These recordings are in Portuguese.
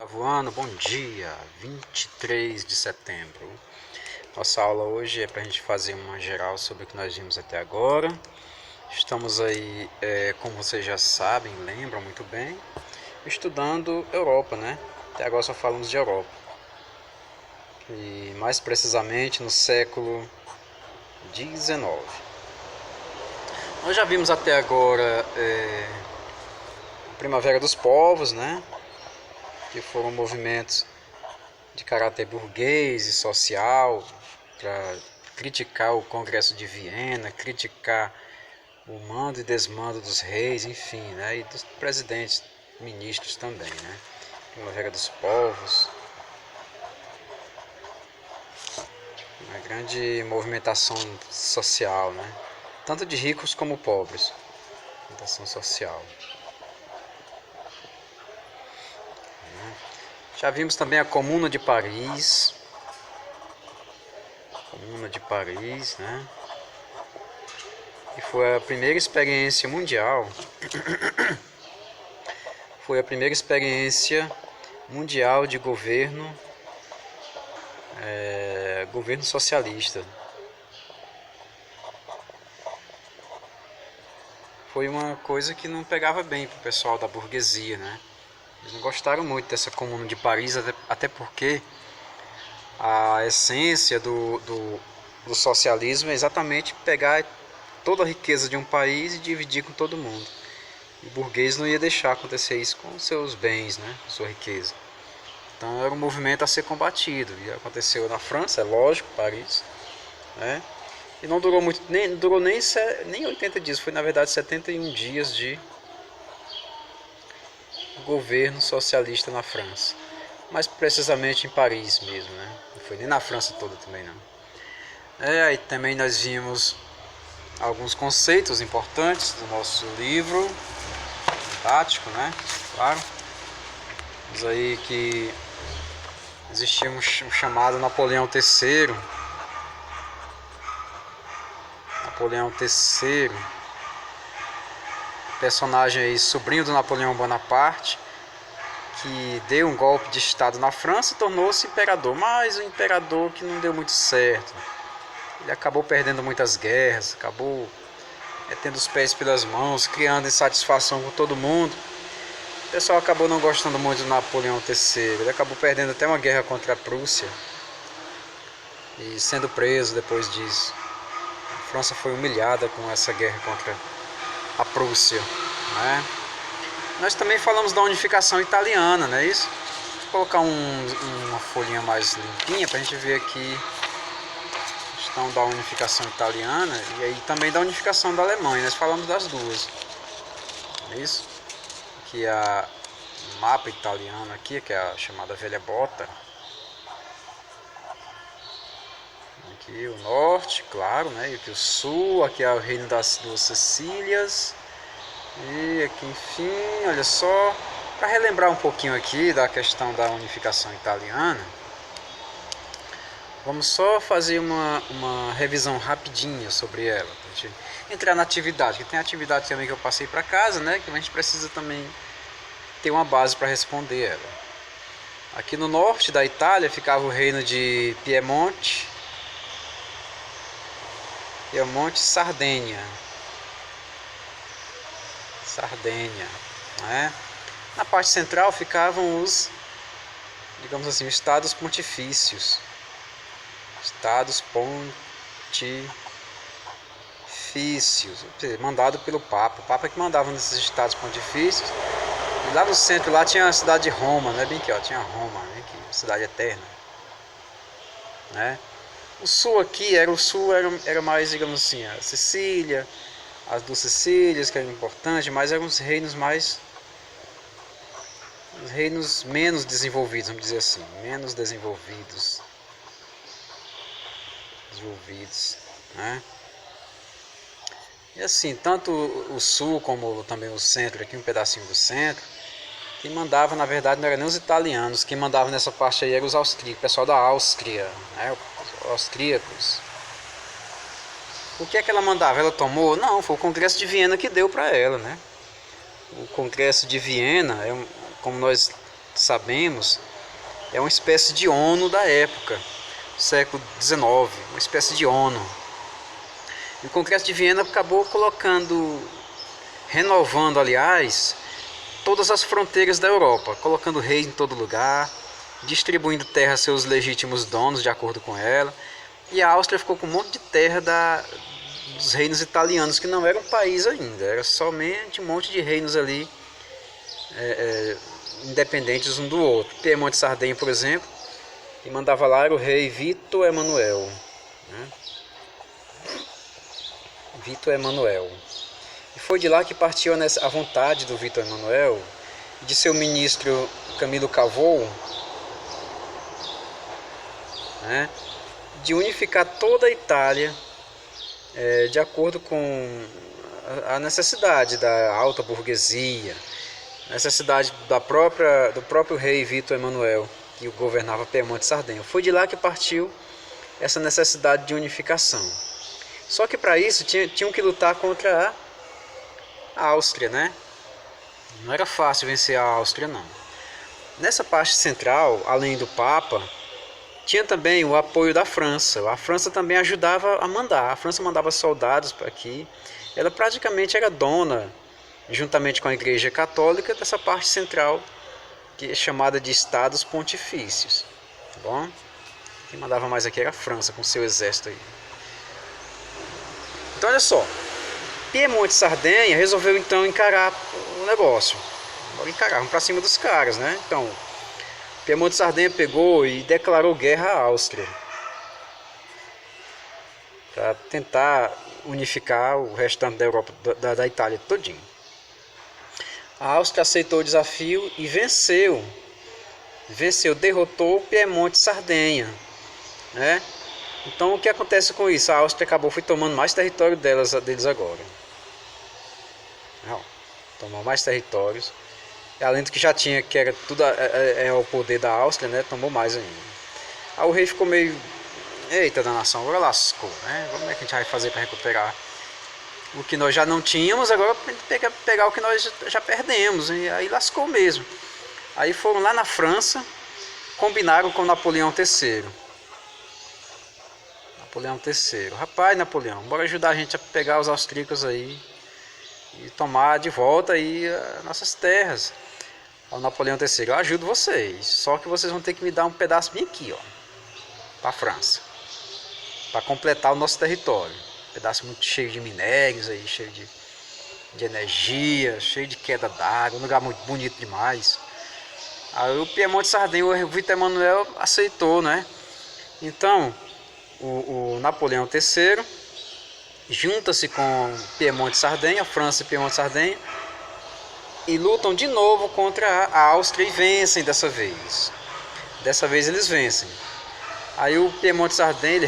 Voando, bom dia, 23 de setembro. Nossa aula hoje é para a gente fazer uma geral sobre o que nós vimos até agora. Estamos aí, como vocês já sabem, lembram muito bem, estudando Europa, né? Até agora só falamos de Europa. E mais precisamente no século XIX. Nós já vimos até agora a Primavera dos Povos, né? Que foram movimentos de caráter burguês e social para criticar o Congresso de Viena, criticar o mando e desmando dos reis, enfim, né, e dos presidentes, ministros também, né? Primavera dos Povos, uma grande movimentação social, né? Tanto de ricos como pobres, movimentação social. Já vimos também a Comuna de Paris. Comuna de Paris, né? E foi a primeira experiência mundial. Foi a primeira experiência mundial de governo, governo socialista. Foi uma coisa que não pegava bem pro pessoal da burguesia, né? Eles não gostaram muito dessa Comuna de Paris, até porque a essência do socialismo é exatamente pegar toda a riqueza de um país e dividir com todo mundo. E o burguês não ia deixar acontecer isso com seus bens, né? Com sua riqueza. Então era um movimento a ser combatido. E aconteceu na França, é lógico, Paris, né? E não durou muito, nem 80 dias, foi na verdade 71 dias de governo socialista na França. Mais precisamente em Paris mesmo, né? Não foi nem na França toda também não. Aí também nós vimos alguns conceitos importantes do nosso livro didático, né? Claro. Vimos aí que existia um chamado Napoleão III. Napoleão III, personagem aí, sobrinho do Napoleão Bonaparte, que deu um golpe de estado na França e tornou-se imperador, mas um imperador que não deu muito certo. Ele acabou perdendo muitas guerras, acabou metendo os pés pelas mãos, criando insatisfação com todo mundo. O pessoal acabou não gostando muito do Napoleão III, ele acabou perdendo até uma guerra contra a Prússia e sendo preso depois disso. A França foi humilhada com essa guerra contra a Prússia, né? Nós também falamos da unificação italiana, não é isso? Vou colocar uma folhinha mais limpinha para a gente ver aqui a questão da unificação italiana e aí também da unificação da Alemanha. Nós falamos das duas, não é isso? Aqui o mapa italiano aqui, que é a chamada Velha Bota. Aqui o norte, claro, né? E aqui o sul, aqui é o reino das duas Sicílias. E aqui, enfim, olha só, para relembrar um pouquinho aqui da questão da unificação italiana, vamos só fazer uma revisão rapidinha sobre ela. Pra gente entrar na atividade, que tem atividade também que eu passei para casa, né? Que a gente precisa também ter uma base para responder ela. Aqui no norte da Itália ficava o reino de Piemonte, Sardenha, né? Na parte central ficavam os, digamos assim, estados pontifícios. Estados pontifícios, mandado pelo Papa. O Papa que mandava nesses estados pontifícios. E lá no centro lá tinha a cidade de Roma, né? Bem aqui, ó, tinha Roma, né? Que cidade eterna, né? O sul aqui era mais, digamos assim, a Sicília, as duas Sicílias, que eram importantes, mas eram os reinos menos desenvolvidos, vamos dizer assim, menos desenvolvidos, né? E assim, tanto o sul como também o centro, aqui um pedacinho do centro, quem mandava na verdade não eram nem os italianos, quem mandava nessa parte aí eram os austríacos, o pessoal da Áustria, né? Os austríacos. O que é que ela mandava? Ela tomou? Não, foi o Congresso de Viena que deu para ela, né? O Congresso de Viena, como nós sabemos, é uma espécie de ONU da época, século XIX, uma espécie de ONU. E o Congresso de Viena acabou renovando, aliás, todas as fronteiras da Europa, colocando reis em todo lugar, distribuindo terra a seus legítimos donos de acordo com ela. E a Áustria ficou com um monte de terra dos reinos italianos, que não era um país ainda, era somente um monte de reinos ali independentes um do outro. Piemonte e Sardenha, por exemplo, quem mandava lá era o rei Vito Emanuel, né? Vito Emanuel. E foi de lá que partiu a vontade do Vito Emanuel e de seu ministro Camilo Cavou, né, de unificar toda a Itália de acordo com a necessidade da alta burguesia, necessidade do próprio rei Vito Emanuel, que governava Piemonte e Sardenha. Foi de lá que partiu essa necessidade de unificação. Só que para isso tinham que lutar contra a Áustria, né? Não era fácil vencer a Áustria, não. Nessa parte central, além do Papa, tinha também o apoio da França. A França também ajudava a mandar. A França mandava soldados para aqui. Ela praticamente era dona, juntamente com a Igreja Católica, dessa parte central, que é chamada de Estados Pontifícios. Tá bom? Quem mandava mais aqui era a França, com seu exército aí. Então olha só, Piemonte e Sardenha resolveu então encarar o negócio. Vamos para cima dos caras, né? Então, Piemonte e Sardenha pegou e declarou guerra à Áustria, para tentar unificar o restante da Europa, da Itália todinho. A Áustria aceitou o desafio e venceu, derrotou Piemonte e Sardenha, né? Então o que acontece com isso? A Áustria foi tomando mais território deles agora. Não, tomou mais territórios. Além do que já tinha, que era tudo o poder da Áustria, né? Tomou mais ainda. Aí o rei ficou meio... Eita da nação, agora lascou, né? Como é que a gente vai fazer para recuperar o que nós já não tínhamos? Agora pegar o que nós já perdemos. E aí lascou mesmo. Aí foram lá na França, combinaram com Napoleão III. Napoleão III. Rapaz, Napoleão, bora ajudar a gente a pegar os austríacos aí e tomar de volta aí as nossas terras. O Napoleão III, eu ajudo vocês, só que vocês vão ter que me dar um pedaço bem aqui, ó, para a França, para completar o nosso território. Um pedaço muito cheio de minérios aí, cheio de energia, cheio de queda d'água, um lugar muito bonito demais. Aí o Piemonte e Sardenha, o Vito Emanuel aceitou, né? Então o Napoleão III junta-se com Piemonte e Sardenha, França e Piemonte e Sardenha, e lutam de novo contra a Áustria e vencem dessa vez. Dessa vez eles vencem. Aí o Piemonte e Sardenha,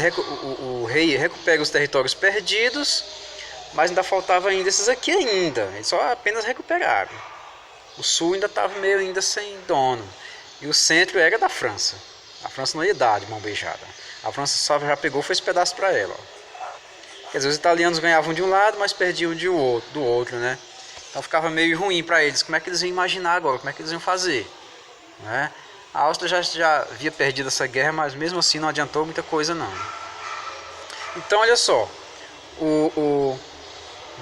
o rei recupera os territórios perdidos, mas ainda faltava ainda esses aqui ainda. Eles só apenas recuperaram. O sul ainda estava meio ainda sem dono. E o centro era da França. A França não ia dar de mão beijada. A França só já pegou e fez pedaço para ela. Quer dizer, os italianos ganhavam de um lado, mas perdiam do outro, né? Então ficava meio ruim para eles. Como é que eles iam imaginar agora? Como é que eles iam fazer? Né? A Áustria já havia perdido essa guerra, mas mesmo assim não adiantou muita coisa não. Então olha só, o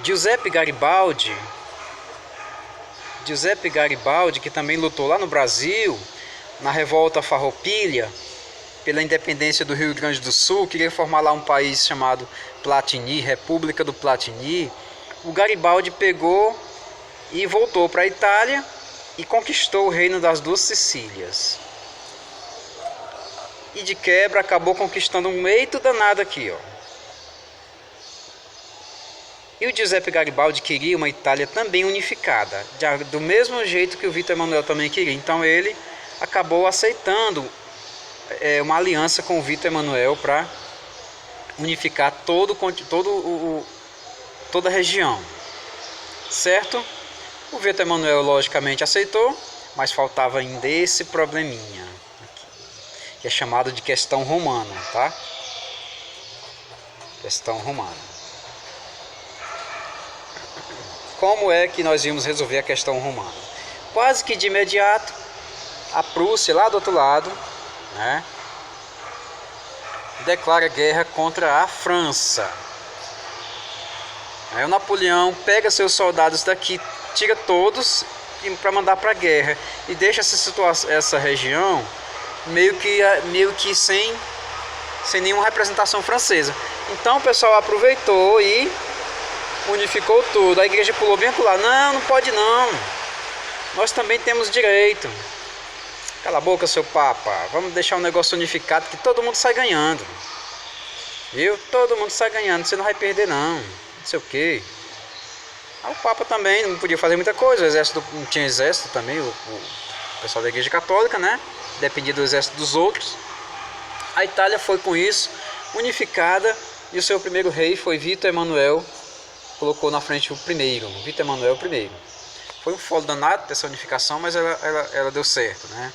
Giuseppe Garibaldi, que também lutou lá no Brasil, na revolta Farroupilha, pela independência do Rio Grande do Sul, queria formar lá um país chamado Platini, República do Platini. O Garibaldi pegou e voltou para a Itália e conquistou o reino das duas Sicílias. E de quebra acabou conquistando um eito danado aqui, ó. E o Giuseppe Garibaldi queria uma Itália também unificada, do mesmo jeito que o Vito Emanuel também queria. Então ele acabou aceitando uma aliança com o Vito Emanuel para unificar toda a região, certo? O Vito Emanuel logicamente aceitou, mas faltava ainda esse probleminha aqui, que é chamado de questão romana, tá? Questão romana. Como é que nós íamos resolver a questão romana? Quase que de imediato, a Prússia, lá do outro lado, né, declara guerra contra a França. Aí o Napoleão pega seus soldados daqui, tira todos para mandar para a guerra e deixa essa região meio que sem nenhuma representação francesa. Então o pessoal aproveitou e unificou tudo. A igreja pulou bem pro lado. Não, não pode não. Nós também temos direito. Cala a boca, seu Papa. Vamos deixar o negócio unificado que todo mundo sai ganhando. Viu? Todo mundo sai ganhando. Você não vai perder não. Não sei o que. O Papa também não podia fazer muita coisa. O exército não tinha exército também. O pessoal da igreja católica, né? Dependia do exército dos outros. A Itália foi com isso unificada. E o seu primeiro rei foi Vítor Emanuel. Colocou na frente o primeiro. Vítor Emanuel I. Foi um folo danado dessa unificação, mas ela deu certo, né?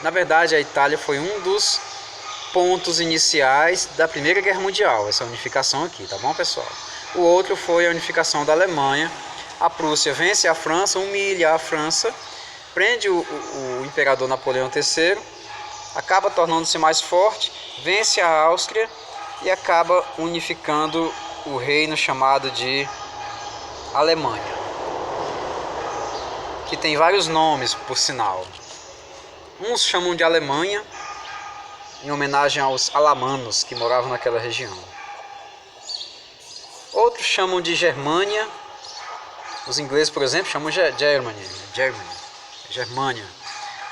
Na verdade, a Itália foi um dos pontos iniciais da Primeira Guerra Mundial, essa unificação aqui, tá bom, pessoal? O outro foi a unificação da Alemanha. A Prússia vence a França, humilha a França, prende o imperador Napoleão III, acaba tornando-se mais forte, vence a Áustria e acaba unificando o reino chamado de Alemanha, que tem vários nomes, por sinal. Uns chamam de Alemanha, em homenagem aos alamanos que moravam naquela região. Outros chamam de Germânia. Os ingleses, por exemplo, chamam de Germânia,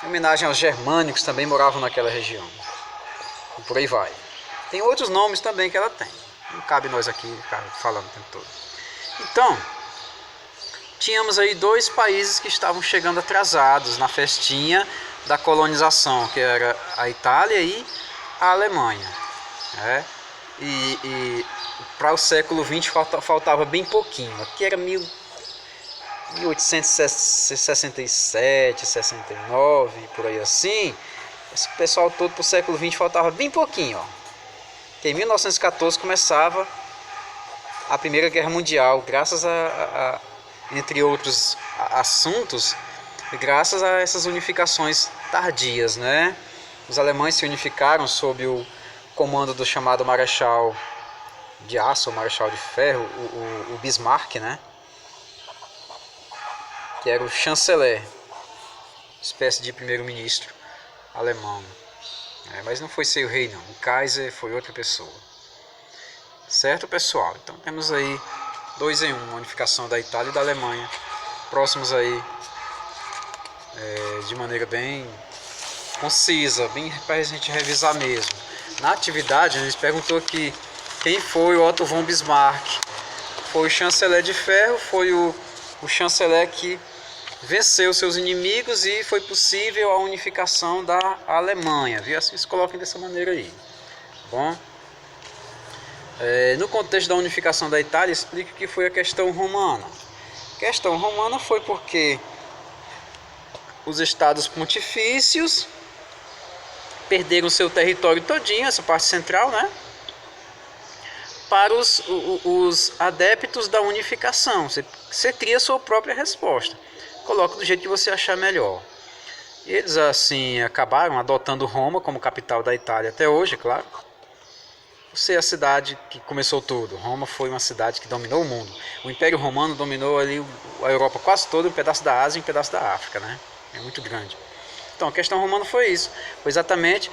em homenagem aos germânicos que também moravam naquela região. E por aí vai. Tem outros nomes também que ela tem. Não cabe nós aqui ficar falando o tempo todo. Então, tínhamos aí dois países que estavam chegando atrasados na festinha da colonização, que era a Itália e a Alemanha, né? E para o século XX faltava bem pouquinho. Aqui era 1867, 69, por aí assim. Esse pessoal todo para o século XX faltava bem pouquinho, ó. Que em 1914 começava a Primeira Guerra Mundial, graças entre outros assuntos, graças a essas unificações tardias, né? Os alemães se unificaram sob o comando do chamado Marechal de Aço, o Marechal de Ferro, o Bismarck, né? Que era o chanceler, espécie de primeiro-ministro alemão. Mas não foi ser o rei não, o Kaiser foi outra pessoa. Certo, pessoal? Então temos aí 2 em 1, a unificação da Itália e da Alemanha, próximos aí, de maneira bem concisa, bem para a gente revisar mesmo. Na atividade, a gente perguntou aqui quem foi o Otto von Bismarck. Foi o chanceler de ferro, foi o chanceler que venceu seus inimigos e foi possível a unificação da Alemanha. Viu? Assim se coloquem dessa maneira aí. Bom, no contexto da unificação da Itália, explica que foi a questão romana. A questão romana foi porque os estados pontifícios perderam seu território todinho, essa parte central, né? Para os adeptos da unificação. Você cria a sua própria resposta. Coloca do jeito que você achar melhor. Eles assim acabaram adotando Roma como capital da Itália até hoje, claro. Por ser a cidade que começou tudo. Roma foi uma cidade que dominou o mundo. O Império Romano dominou ali a Europa quase toda, um pedaço da Ásia e um pedaço da África, né? É muito grande. Então a questão romana foi isso. Foi exatamente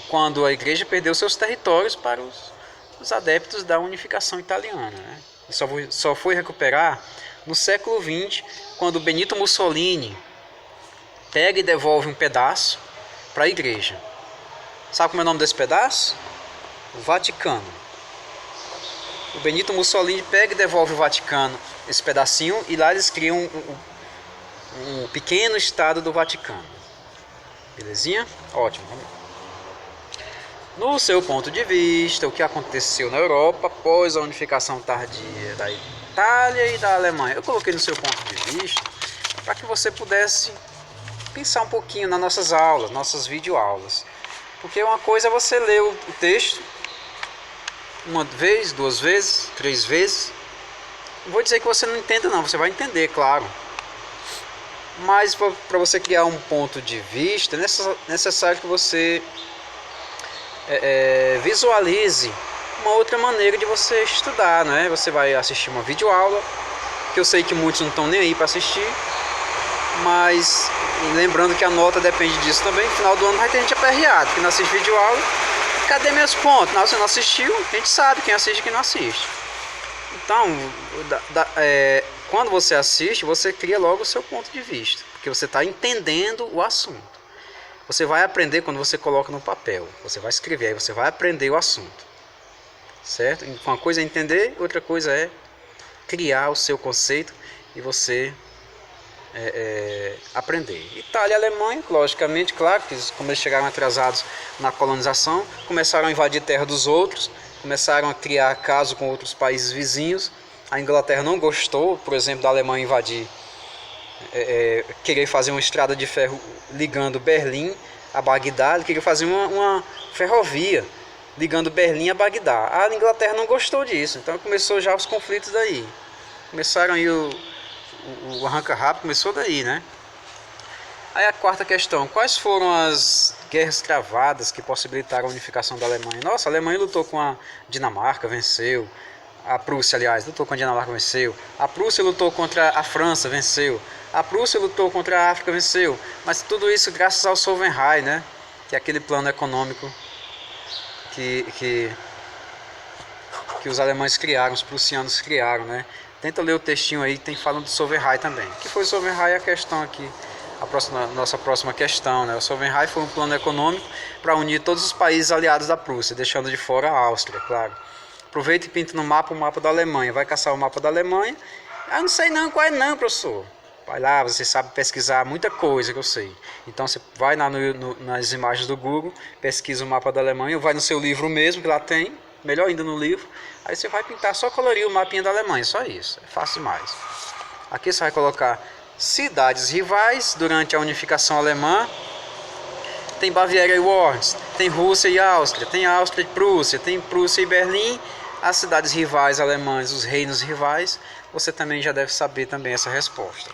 quando a igreja perdeu seus territórios para os adeptos da unificação italiana, né? E só foi recuperar no século XX, quando Benito Mussolini pega e devolve um pedaço para a igreja. Sabe como é o nome desse pedaço? O Vaticano. O Benito Mussolini pega e devolve o Vaticano, esse pedacinho, e lá eles criam um pequeno estado do Vaticano. Belezinha? Ótimo. No seu ponto de vista, o que aconteceu na Europa após a unificação tardia da Itália e da Alemanha? Eu coloquei no seu ponto de vista para que você pudesse pensar um pouquinho nas nossas aulas, nossas videoaulas. Porque uma coisa é você ler o texto uma vez, 2 vezes, 3 vezes. Não vou dizer que você não entenda não, você vai entender, claro. Mas para você criar um ponto de vista, é necessário que você visualize uma outra maneira de você estudar, né? Você vai assistir uma videoaula, que eu sei que muitos não estão nem aí para assistir, mas lembrando que a nota depende disso também. No final do ano vai ter gente aperreada, que não assiste videoaula. Cadê meus pontos? Não, você não assistiu, a gente sabe quem assiste e quem não assiste. Então, quando você assiste, você cria logo o seu ponto de vista, porque você está entendendo o assunto. Você vai aprender quando você coloca no papel, você vai escrever, aí você vai aprender o assunto, certo? Uma coisa é entender, outra coisa é criar o seu conceito e você aprender. Itália e Alemanha, logicamente, claro, que como eles chegaram atrasados na colonização, começaram a invadir terra dos outros, começaram a criar caso com outros países vizinhos. A Inglaterra não gostou, por exemplo, da Alemanha invadir, querer fazer uma estrada de ferro ligando Berlim a Bagdá. Ele queria fazer uma ferrovia ligando Berlim a Bagdá. A Inglaterra não gostou disso, então começou já os conflitos daí. Começaram aí o arranca-rabo, começou daí, né? Aí a quarta questão: quais foram as guerras travadas que possibilitaram a unificação da Alemanha? Nossa, a Alemanha lutou com a Dinamarca, venceu. A Prússia, aliás, lutou com a Dinamarca, venceu. A Prússia lutou contra a França, venceu. A Prússia lutou contra a África, venceu. Mas tudo isso graças ao Solvenheim, né? Que é aquele plano econômico que os alemães criaram, os prussianos criaram, né? Tenta ler o textinho aí, tem falando do Solvenheim também. O que foi o Solvenheim? A questão aqui, nossa próxima questão, né? O Solvenheim foi um plano econômico para unir todos os países aliados da Prússia, deixando de fora a Áustria, claro. Aproveita e pinta no mapa o mapa da Alemanha. Vai caçar o mapa da Alemanha. Ah, não sei não, qual é não, professor? Vai lá, você sabe pesquisar muita coisa que eu sei. Então você vai lá nas imagens do Google, pesquisa o mapa da Alemanha, ou vai no seu livro mesmo, que lá tem, melhor ainda no livro. Aí você vai pintar, só colorir o mapinha da Alemanha, só isso. É fácil demais. Aqui você vai colocar cidades rivais durante a unificação alemã. Tem Baviera e Worms, tem Rússia e Áustria, tem Áustria e Prússia, tem Prússia e Berlim. As cidades rivais alemãs, os reinos rivais, você também já deve saber também essa resposta.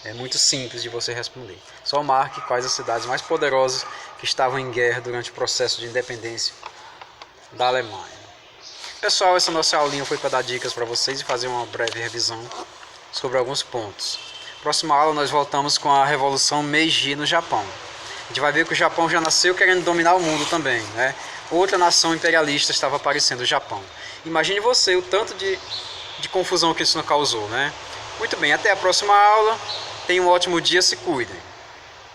É muito simples de você responder. Só marque quais as cidades mais poderosas que estavam em guerra durante o processo de independência da Alemanha. Pessoal, essa nossa aulinha foi para dar dicas para vocês e fazer uma breve revisão sobre alguns pontos. Próxima aula nós voltamos com a Revolução Meiji no Japão. A gente vai ver que o Japão já nasceu querendo dominar o mundo também, né? Outra nação imperialista estava aparecendo, o Japão. Imagine você o tanto de confusão que isso não causou, né? Muito bem, até a próxima aula. Tenha um ótimo dia, se cuidem.